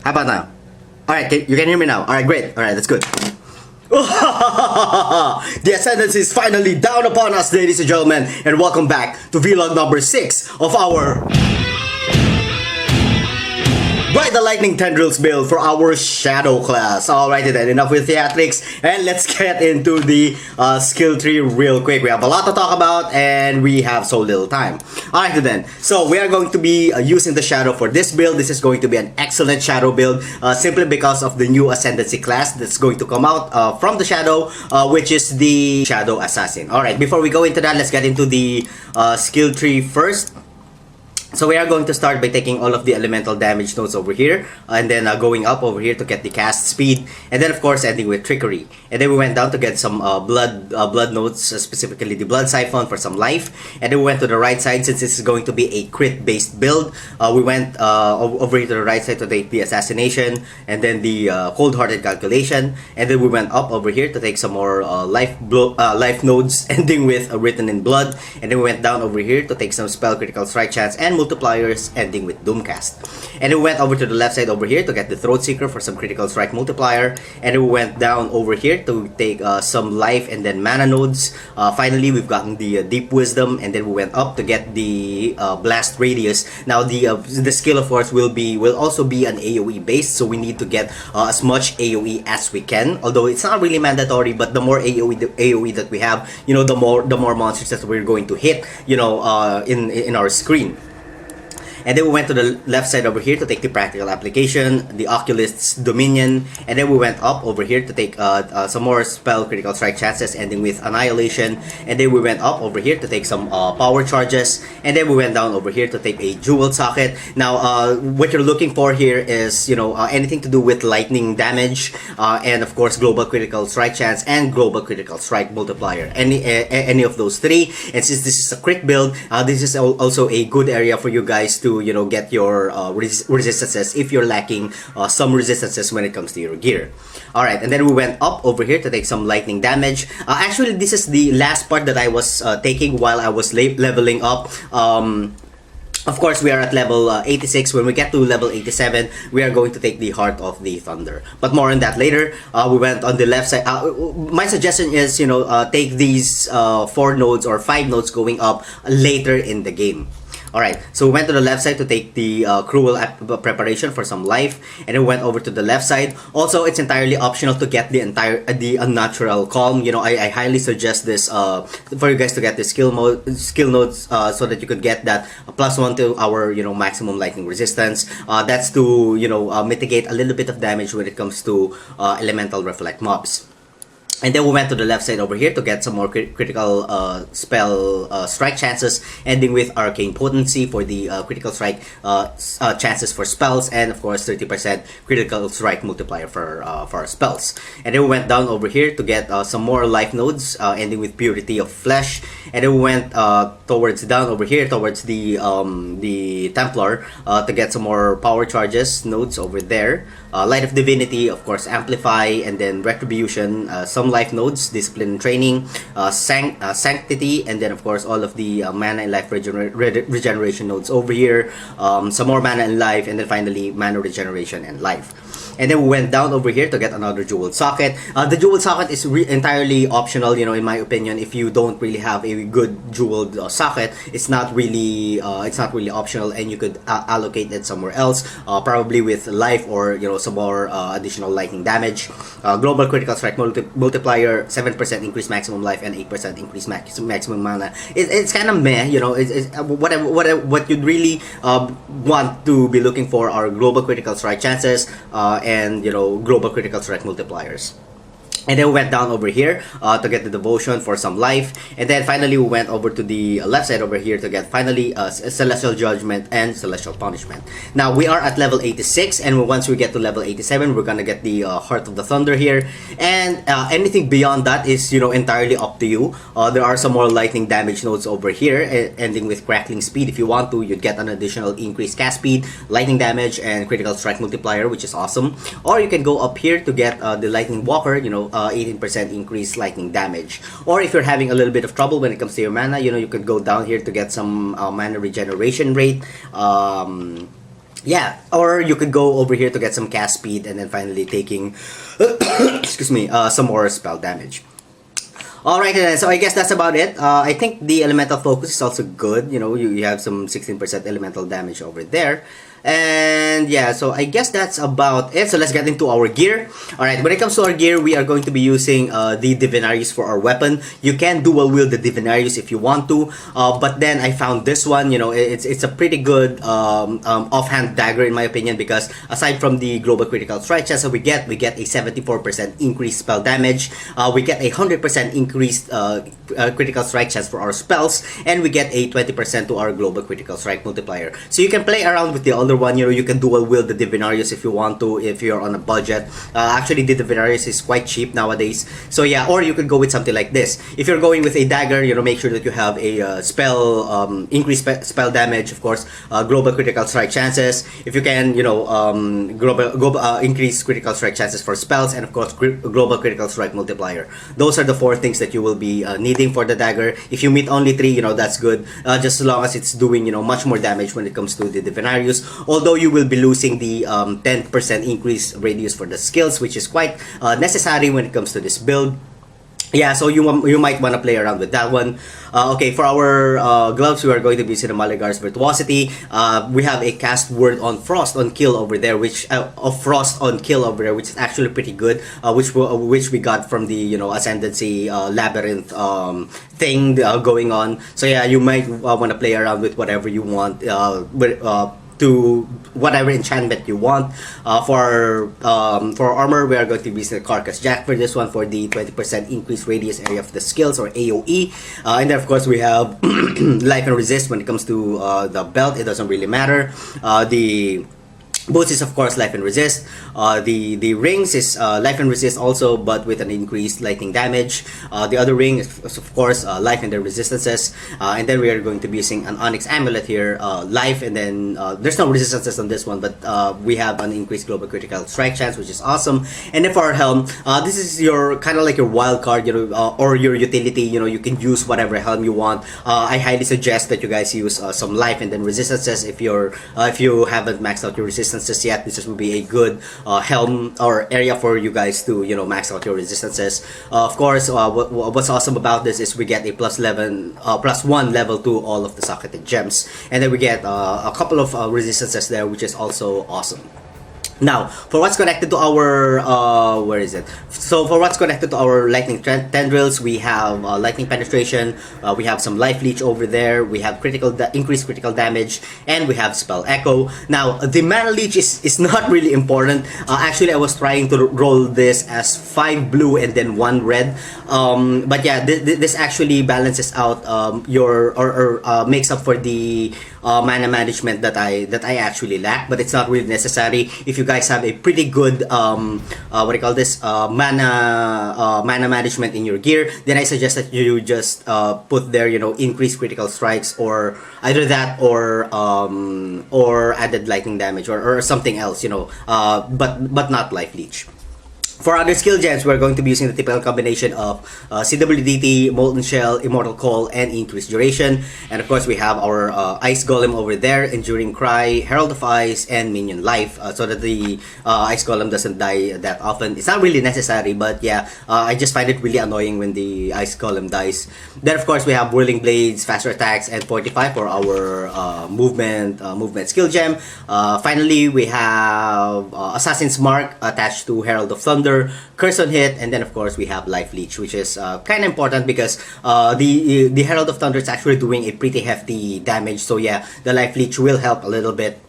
How about now? Alright, you can hear me now. Alright, great. Alright, that's good. The Ascendancy is finally down upon us, ladies and gentlemen, and welcome back to vlog number 6 of our the Lightning Tendrils build for our Shadow class. Alrighty then, enough with theatrics, and let's get into the skill tree real quick. We have a lot to talk about, and we have so little time. Alrighty then, so we are going to be using the Shadow for this build. This is going to be an excellent Shadow build, simply because of the new Ascendancy class that's going to come out from the Shadow, which is the Shadow Assassin. Alright, before we go into that, let's get into the skill tree first. So we are going to start by taking all of the elemental damage nodes over here, and then going up over here to get the cast speed, and then of course ending with trickery. And then we went down to get some blood nodes, specifically the blood siphon for some life. And then we went to the right side, since this is going to be a crit based build. We went over here to the right side to take the assassination, and then the cold-hearted calculation. And then we went up over here to take some more life nodes, ending with written in blood. And then we went down over here to take some spell critical strike chance and multipliers, ending with Doomcast. And then we went over to the left side over here to get the Throat Seeker for some critical strike multiplier. And then we went down over here to take some life and then mana nodes. Finally, we've gotten the Deep Wisdom, and then we went up to get the Blast Radius. Now the skill, of course, will also be an AoE based, so we need to get as much AoE as we can. Although it's not really mandatory, but the more AoE that we have, the more monsters that we're going to hit, in our screen. And then we went to the left side over here to take the Practical Application, the Oculist's Dominion, and then we went up over here to take some more spell critical strike chances, ending with Annihilation. And then we went up over here to take some power charges, and then we went down over here to take a Jeweled Socket. Now, what you're looking for here is, anything to do with lightning damage, and of course global critical strike chance and global critical strike multiplier. Any of those three. And since this is a crit build, this is also a good area for you guys to get your resistances if you're lacking some resistances when it comes to your gear. Alright, and then we went up over here to take some lightning damage. Actually, this is the last part that I was taking while I was leveling up. Of course, we are at level 86. When we get to level 87, we are going to take the Heart of the Thunder. But more on that later. We went on the left side. My suggestion is, take these 4 nodes or 5 nodes going up later in the game. Alright, so we went to the left side to take the Cruel Preparation for some life, and then we went over to the left side. Also, it's entirely optional to get the Unnatural Calm. I highly suggest this for you guys to get the skill nodes so that you could get that +1 to our maximum lightning resistance. That's to mitigate a little bit of damage when it comes to elemental reflect mobs. And then we went to the left side over here to get some more critical spell strike chances, ending with Arcane Potency for the critical strike chances for spells, and of course 30% critical strike multiplier for our spells. And then we went down over here to get some more life nodes, ending with Purity of Flesh. And then we went down over here towards the Templar to get some more power charges nodes over there. Light of Divinity, of course, Amplify, and then Retribution, some life nodes, Discipline and Training, Sanctity, and then of course all of the mana and life regeneration nodes over here, some more mana and life, and then finally mana regeneration and life. And then we went down over here to get another Jeweled Socket. The Jeweled Socket is entirely optional, in my opinion. If you don't really have a good Jeweled Socket, it's not really optional, and you could allocate it somewhere else, probably with life or some more additional lightning damage. Global critical strike multiplier, 7% increased maximum life and 8% increased maximum mana. It's kind of meh, what you'd really want to be looking for are global critical strike chances, and global critical strike multipliers. And then we went down over here to get the Devotion for some life. And then finally we went over to the left side over here to get finally Celestial Judgment and Celestial Punishment. Now we are at level 86, and once we get to level 87, we're gonna get the Heart of the Thunder here. And anything beyond that is entirely up to you. There are some more lightning damage nodes over here, ending with Crackling Speed. If you want to, you'd get an additional increased cast speed, lightning damage, and critical strike multiplier, which is awesome. Or you can go up here to get the Lightning Walker, 18% increased lightning damage. Or if you're having a little bit of trouble when it comes to your mana, you could go down here to get some mana regeneration rate. yeah, or you could go over here to get some cast speed and then finally taking excuse me, some more spell damage. Alright then, so I guess that's about it. I think the elemental focus is also good. You know, you have some 16% elemental damage over there. And yeah, so I guess that's about it. So let's get into our gear. Alright, when it comes to our gear, we are going to be using the Divinarius for our weapon. You can dual wield the Divinarius if you want to. But then I found this one, you know, it's a pretty good offhand dagger in my opinion, because aside from the global critical strike chance that we get a 74% increased spell damage. We get a 100% increased critical strike chance for our spells, and we get a 20% to our global critical strike multiplier. So you can play around with the other one. You know, you can dual wield the Divinarius if you want to, if you're on a budget. Actually, the Divinarius is quite cheap nowadays. So yeah, or you could go with something like this. If you're going with a dagger, you know, make sure that you have a spell increased spell damage, of course, global critical strike chances. If you can, you know, global increase critical strike chances for spells, and of course, global critical strike multiplier. Those are the four things that you will be needing for the dagger. If you meet only 3, you know, that's good. Just as long as it's doing, you know, much more damage when it comes to the Divinarius. Although you will be losing the 10% increase radius for the skills, which is quite necessary when it comes to this build. Yeah, so you might want to play around with that one. Okay, for our gloves, we are going to be using the Maligar's Virtuosity. We have a cast word on Frost on Kill over there, which of Frost on Kill over there, which is actually pretty good. Which we got from the, you know, Ascendancy Labyrinth thing going on. So yeah, you might want to play around with whatever you want. To whatever enchantment you want. For armor, we are going to be using the Carcass Jack for this one for the 20% increased radius area of the skills, or AoE. And then of course we have Life and Resist. When it comes to the belt, it doesn't really matter. The boots is of course Life and Resist. The rings is Life and Resist also, but with an increased lightning damage. The other ring is of course Life and their resistances. And then we are going to be using an Onyx Amulet here, Life, and then there's no resistances on this one, but we have an increased global critical strike chance, which is awesome. And then for our helm, this is your kind of like your wild card, you know, or your utility. You know, you can use whatever helm you want. I highly suggest that you guys use some Life and then resistances if you haven't maxed out your resistances yet. This will be a good helm or area for you guys to, you know, max out your resistances. Of course, what's awesome about this is we get a +1 level to all of the socketed gems, and then we get a couple of resistances there, which is also awesome. Now, for what's connected to our, where is it? So, for what's connected to our Lightning Tendrils, we have Lightning Penetration, we have some Life Leech over there, we have increased critical damage, and we have Spell Echo. Now, the Mana Leech is not really important. Actually, I was trying to roll this as 5 blue and then 1 red. But yeah, this actually balances out makes up for the mana management that I actually lack, but it's not really necessary. If you guys have a pretty good what do you call this, mana management in your gear, then I suggest that you just put there, you know, increased critical strikes, or either that or added lightning damage, or something else, you know, but not Life Leech. For other skill gems, we're going to be using the typical combination of CWDT, Molten Shell, Immortal Call, and Increased Duration. And of course, we have our Ice Golem over there, Enduring Cry, Herald of Ice, and Minion Life, so that the Ice Golem doesn't die that often. It's not really necessary, but yeah, I just find it really annoying when the Ice Golem dies. Then of course, we have Whirling Blades, Faster Attacks, and Fortify for our movement skill gem. Finally, we have Assassin's Mark attached to Herald of Thunder, Curse on Hit, and then of course we have Life Leech, which is kind of important because the Herald of Thunder is actually doing a pretty hefty damage. So yeah, the Life Leech will help a little bit.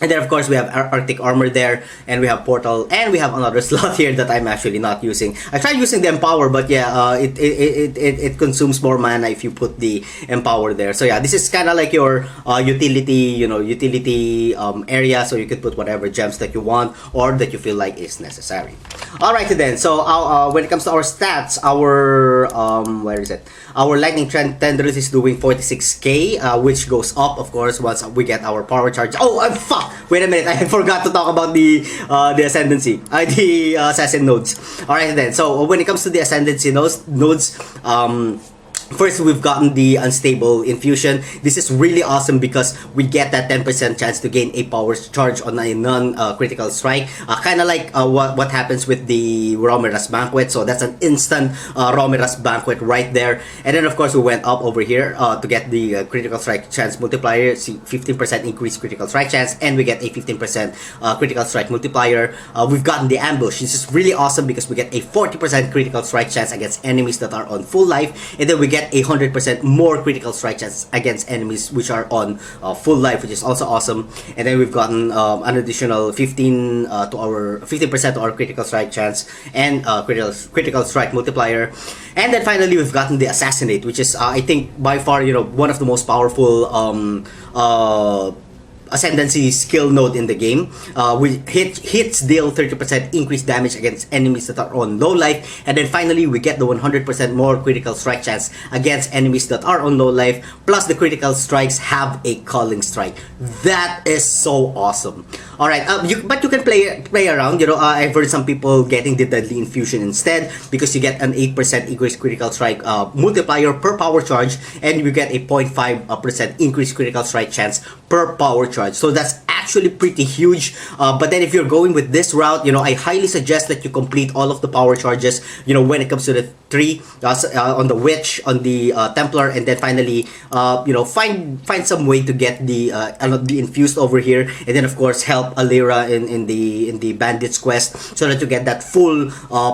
And then of course we have Arctic Armor there, and we have Portal, and we have another slot here that I'm actually not using. I tried using the Empower, but yeah, it consumes more mana if you put the Empower there. So yeah, this is kind of like your utility, you know, area, so you could put whatever gems that you want or that you feel like is necessary. Alright then, so when it comes to our stats, our where is it? Our Lightning Tendrils is doing 46k, which goes up, of course, once we get our power charge. Oh, fuck! Wait a minute, I forgot to talk about the Ascendancy, the Assassin nodes. Alright then, so when it comes to the Ascendancy nodes, First, we've gotten the unstable infusion. This is really awesome because we get that 10% chance to gain a power charge on a non-critical strike. Kind of like what happens with the Romeras Banquet. So that's an instant Romeras Banquet right there. And then of course we went up over here to get the critical strike chance multiplier. See, 15% increased critical strike chance, and we get a 15% critical strike multiplier. We've gotten the ambush. This is really awesome because we get a 40% critical strike chance against enemies that are on full life, and then we get a 100% more critical strike chance against enemies which are on full life, which is also awesome. And then we've gotten an additional 15% to our critical strike chance and critical strike multiplier. And then finally we've gotten the assassinate, which is I think by far one of the most powerful Ascendancy skill node in the game. Hits deal 30% increased damage against enemies that are on low life, and then finally we get the 100% more critical strike chance against enemies that are on low life, plus the critical strikes have a culling strike. That is so awesome. Alright, but you can play around. I've heard some people getting the deadly infusion instead because you get an 8% increased critical strike multiplier per power charge, and you get a 0.5% increased critical strike chance per power charge. So that's actually pretty huge. But then if you're going with this route, I highly suggest that you complete all of the power charges, when it comes to the 3 on the Witch, on the Templar, and then finally find some way to get the infused over here, and then of course help Alira in the Bandits quest so that you get that full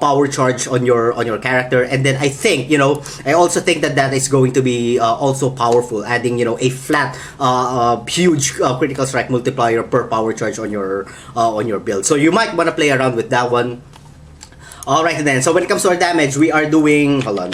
power charge on your character. And then I think I also think that is going to be also powerful, adding a flat huge critical strike multiplier per power charge on your build. So you might want to play around with that one. Alright then, so when it comes to our damage, we are doing, hold on,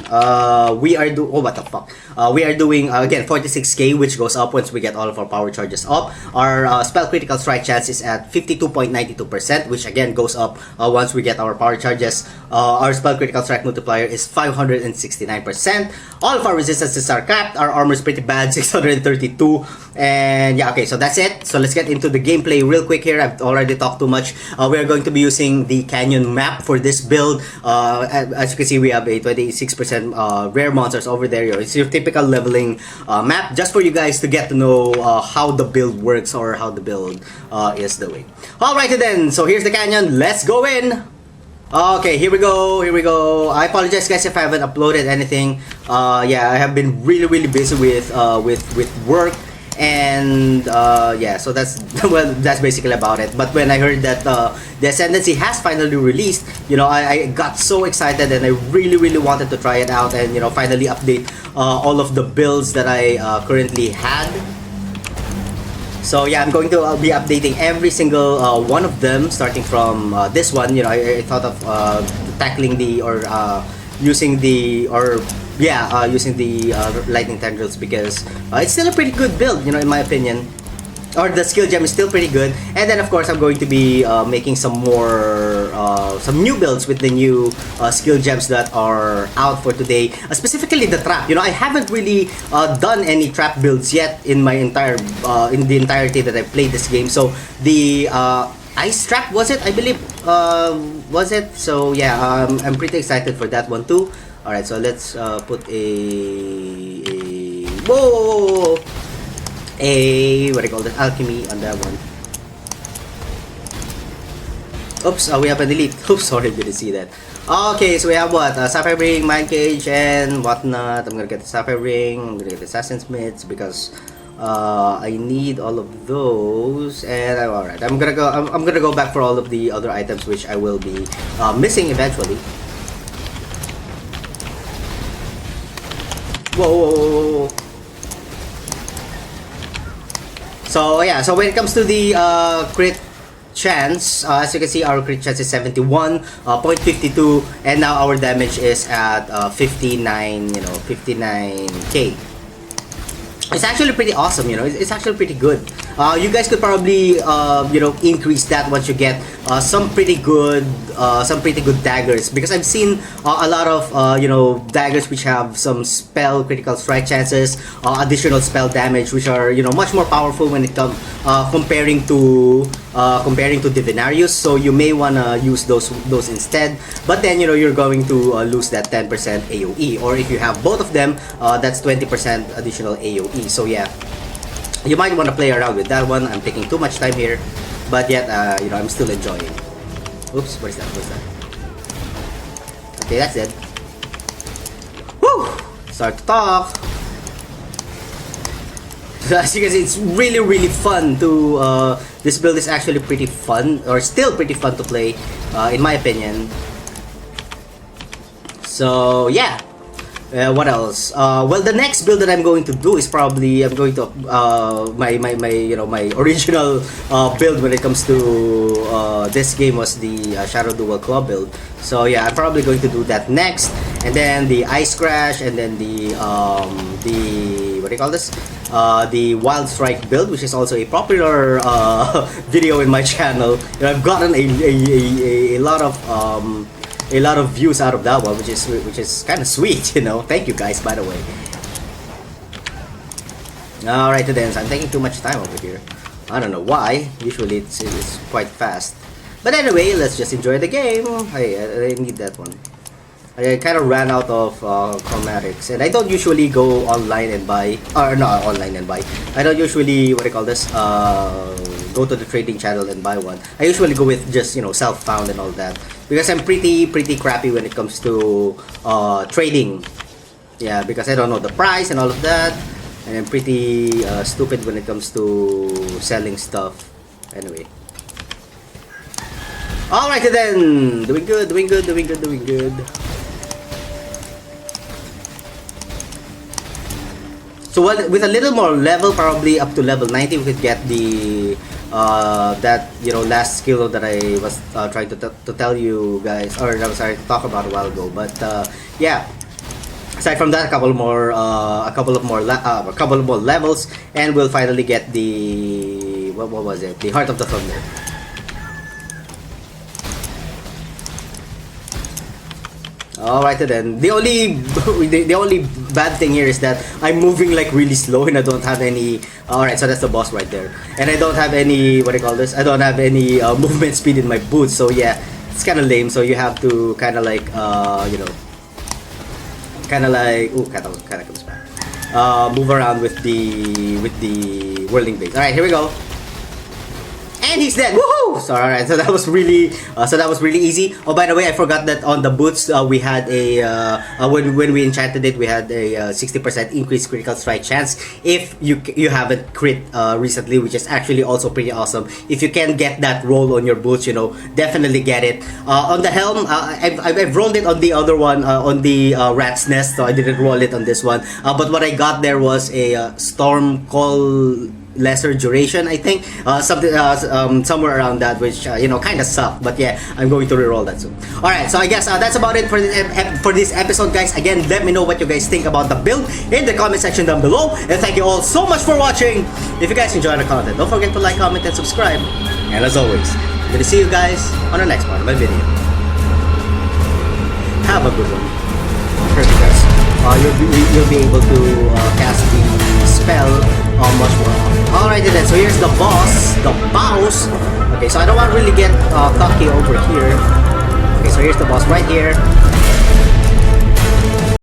we are doing, again, 46k, which goes up once we get all of our power charges up. Our spell critical strike chance is at 52.92%, which again goes up once we get our power charges. Our spell critical strike multiplier is 569%. All of our resistances are capped. Our armor is pretty bad, 632. And yeah, okay, so that's it. So let's get into the gameplay real quick here. I've already talked too much. We are going to be using the Canyon map for this build. As you can see, we have a 26% rare monsters over there. It's your typical leveling map, just for you guys to get to know how the build works or how the build is doing. Alrighty then, so here's the Canyon. Let's go in. Okay, here we go. I apologize guys if I haven't uploaded anything. Yeah, I have been really busy with work. And yeah, so that's that's basically about it. But when I heard that the Ascendancy has finally released, I got so excited, and I really wanted to try it out and finally update all of the builds that I currently had. So yeah, I'm going to be updating every single one of them, starting from this one. I thought of tackling using the Lightning Tendrils because it's still a pretty good build, in my opinion. Or the skill gem is still pretty good. And then of course I'm going to be making some new builds with the new skill gems that are out for today. Specifically the trap. I haven't really done any trap builds yet in my in the entirety that I played this game. So the ice trap, was it? I believe was it? So yeah, I'm pretty excited for that one too. Alright, so let's put whoa, what do you call it? Alchemy on that one. Oops, we have an elite. Oops, sorry, didn't see that. Okay, so we have what? Sapphire Ring, Mind Cage, and whatnot. I'm gonna get the Sapphire Ring. I'm gonna get the Assassin's Mitts because I need all of those. And alright, I'm gonna go back for all of the other items which I will be missing eventually. Whoa. So yeah, so when it comes to the crit chance, as you can see, our crit chance is 71.52, and now our damage is at 59k. It's actually pretty awesome, it's actually pretty good. You guys could probably increase that once you get some pretty good daggers, because I've seen a lot of daggers which have some spell critical strike chances, additional spell damage, which are much more powerful when it comes comparing to comparing to Divinarius, so you may wanna use those instead. But then you're going to lose that 10% AOE, or if you have both of them, that's 20% additional AOE. So yeah, you might want to play around with that one. I'm taking too much time here, but yet I'm still enjoying. Oops, what is that? What's that? Okay, that's it. Woo! Start to talk. So as you can see, it's really fun to this build is actually pretty fun, or still pretty fun to play, in my opinion. So yeah, what else? Well, the next build that I'm going to do is probably my original build when it comes to this game was the Shadow Duel Club build. So yeah, I'm probably going to do that next, and then the Ice Crash, and then the what do you call this? The Wild Strike build, which is also a popular video in my channel. I've gotten a lot of views out of that one, which is kind of sweet, Thank you guys, by the way. All right, then, so I'm taking too much time over here. I don't know why. Usually it's quite fast. But anyway, let's just enjoy the game. Hey, I need that one. I kind of ran out of chromatics, and I don't usually go online and buy, or not online and buy. I don't usually, what do you call this, go to the trading channel and buy one. I usually go with just self-found and all that, because I'm pretty crappy when it comes to trading. Yeah, because I don't know the price and all of that, and I'm pretty stupid when it comes to selling stuff. Anyway. Alright then, doing good. So with a little more level, probably up to level 90, we could get the last skill that I was trying to tell you guys, or I was trying to talk about a while ago. But yeah, aside from that, a couple more levels, and we'll finally get the what was it? The Heart of the Thunder. Alright then, the only bad thing here is that I'm moving like really slow, and I don't have any. Alright, so that's the boss right there, and I don't have any, what do you call this? I don't have any movement speed in my boots, so yeah, it's kind of lame. So you have to kind of like comes back. Move around with the whirling blades. Alright, here we go. And he's dead. Woohoo! So alright, so that was really easy. Oh, by the way, I forgot that on the boots we had a when we enchanted it, we had a 60% increased critical strike chance if you haven't crit recently, which is actually also pretty awesome. If you can get that roll on your boots, definitely get it. On the helm, I've rolled it on the other one, on the rat's nest, so I didn't roll it on this one. But what I got there was a storm call. Lesser duration, I think, something somewhere around that, which kind of sucked. But yeah, I'm going to reroll that soon. All right, so I guess that's about it for this episode, guys. Again, let me know what you guys think about the build in the comment section down below, and thank you all so much for watching. If you guys enjoy the content, don't forget to like, comment, and subscribe. And as always, I'm gonna see you guys on the next part of my video. Have a good one. Guys, you'll be able to cast the spell much more often. Alright then, so here's the boss, the boss. Okay, so I don't want to really get cocky over here. Okay, so here's the boss right here.